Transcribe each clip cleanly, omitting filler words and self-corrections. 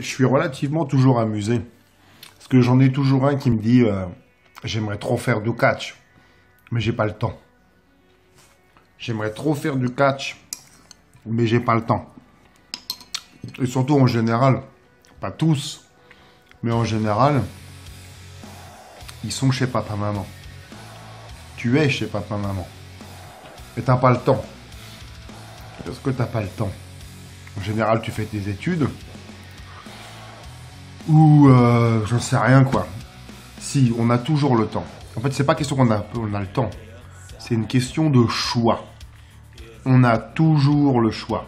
je suis relativement toujours amusé. Parce que j'en ai toujours un qui me dit j'aimerais trop faire du catch, mais j'ai pas le temps. J'aimerais trop faire du catch, mais j'ai pas le temps. Et surtout en général, pas tous, mais en général, ils sont chez papa-maman. Tu es chez papa-maman. Mais t'as pas le temps. Parce que t'as pas le temps. En général, tu fais tes études. Ou j'en sais rien quoi. Si, on a toujours le temps. En fait, c'est pas question qu'on a le temps. C'est une question de choix. On a toujours le choix.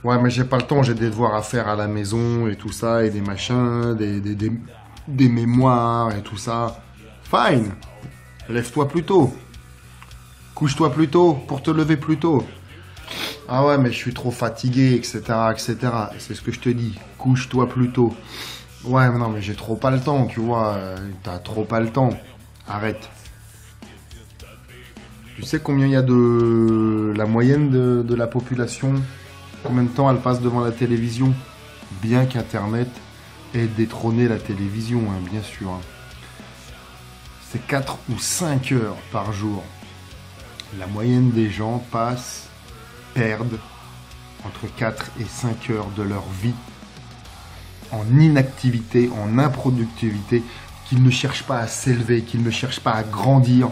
Ouais, mais j'ai pas le temps, j'ai des devoirs à faire à la maison et tout ça, et des machins, des mémoires et tout ça. Fine. Lève-toi plus tôt. Couche-toi plus tôt pour te lever plus tôt. Ah ouais, mais je suis trop fatigué, etc., etc. C'est ce que je te dis. Couche-toi plus tôt. Ouais, mais non, mais j'ai trop pas le temps, tu vois. T'as trop pas le temps. Arrête. Tu sais combien il y a de... La moyenne de la population? Combien de temps elle passe devant la télévision? Bien qu'Internet ait détrôné la télévision, hein, bien sûr. Hein. C'est 4 ou 5 heures par jour. La moyenne des gens perdent entre 4 et 5 heures de leur vie en inactivité, en improductivité, qu'ils ne cherchent pas à s'élever, qu'ils ne cherchent pas à grandir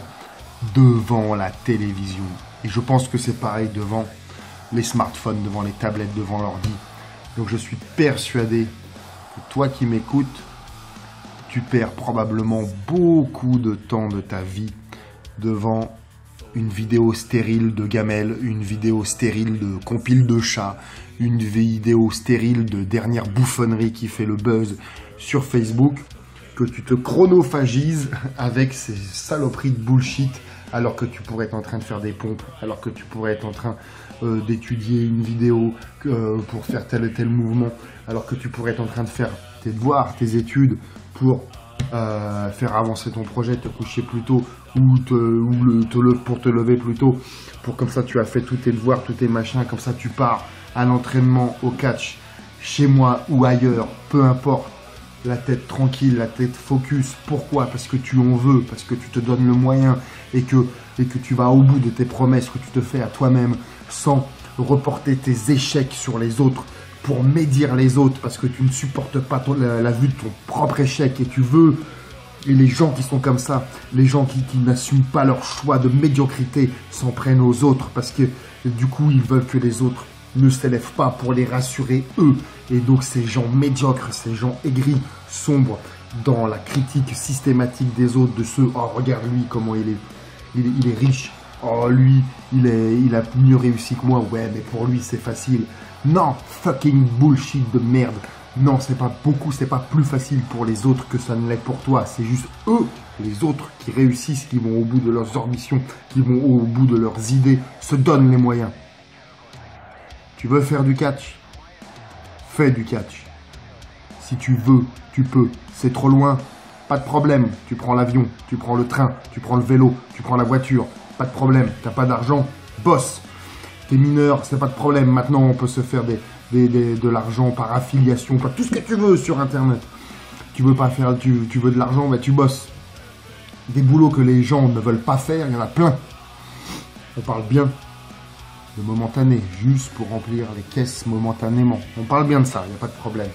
devant la télévision. Et je pense que c'est pareil devant les smartphones, devant les tablettes, devant l'ordi. Donc je suis persuadé que toi qui m'écoutes, tu perds probablement beaucoup de temps de ta vie devant une vidéo stérile de gamelle, une vidéo stérile de compile de chat, une vidéo stérile de dernière bouffonnerie qui fait le buzz sur Facebook, que tu te chronophagises avec ces saloperies de bullshit, alors que tu pourrais être en train de faire des pompes, alors que tu pourrais être en train d'étudier une vidéo pour faire tel et tel mouvement, alors que tu pourrais être en train de faire tes devoirs, tes études pour faire avancer ton projet, te coucher plus tôt pour te lever plus tôt, pour comme ça tu as fait tous tes devoirs, tous tes machins, comme ça tu pars à l'entraînement, au catch, chez moi ou ailleurs, peu importe, la tête tranquille, la tête focus. Pourquoi? Parce que tu en veux, parce que tu te donnes le moyen et que tu vas au bout de tes promesses que tu te fais à toi-même sans reporter tes échecs sur les autres pour médire les autres parce que tu ne supportes pas la vue de ton propre échec et tu veux. Et les gens qui sont comme ça, les gens qui n'assument pas leur choix de médiocrité s'en prennent aux autres parce que du coup ils veulent que les autres ne s'élèvent pas pour les rassurer eux. Et donc ces gens médiocres, ces gens aigris, sombres dans la critique systématique des autres, de ceux, oh regarde lui comment il est riche, oh lui il a mieux réussi que moi, ouais mais pour lui c'est facile. Non, fucking bullshit de merde. Non, c'est pas plus facile pour les autres que ça ne l'est pour toi. C'est juste eux, les autres, qui réussissent, qui vont au bout de leurs ambitions, qui vont au bout de leurs idées, se donnent les moyens. Tu veux faire du catch? Fais du catch. Si tu veux, tu peux. C'est trop loin? Pas de problème. Tu prends l'avion, tu prends le train, tu prends le vélo, tu prends la voiture. Pas de problème. T'as pas d'argent? Bosse. T'es mineur, c'est pas de problème. Maintenant, on peut se faire de l'argent par affiliation, pas tout ce que tu veux sur Internet. Tu veux pas faire, tu veux de l'argent, bah tu bosses. Des boulots que les gens ne veulent pas faire, il y en a plein. On parle bien de momentané, juste pour remplir les caisses momentanément. On parle bien de ça, il n'y a pas de problème.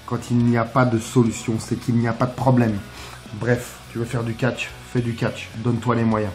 Quand il n'y a pas de solution, c'est qu'il n'y a pas de problème. Bref, tu veux faire du catch, fais du catch, donne-toi les moyens.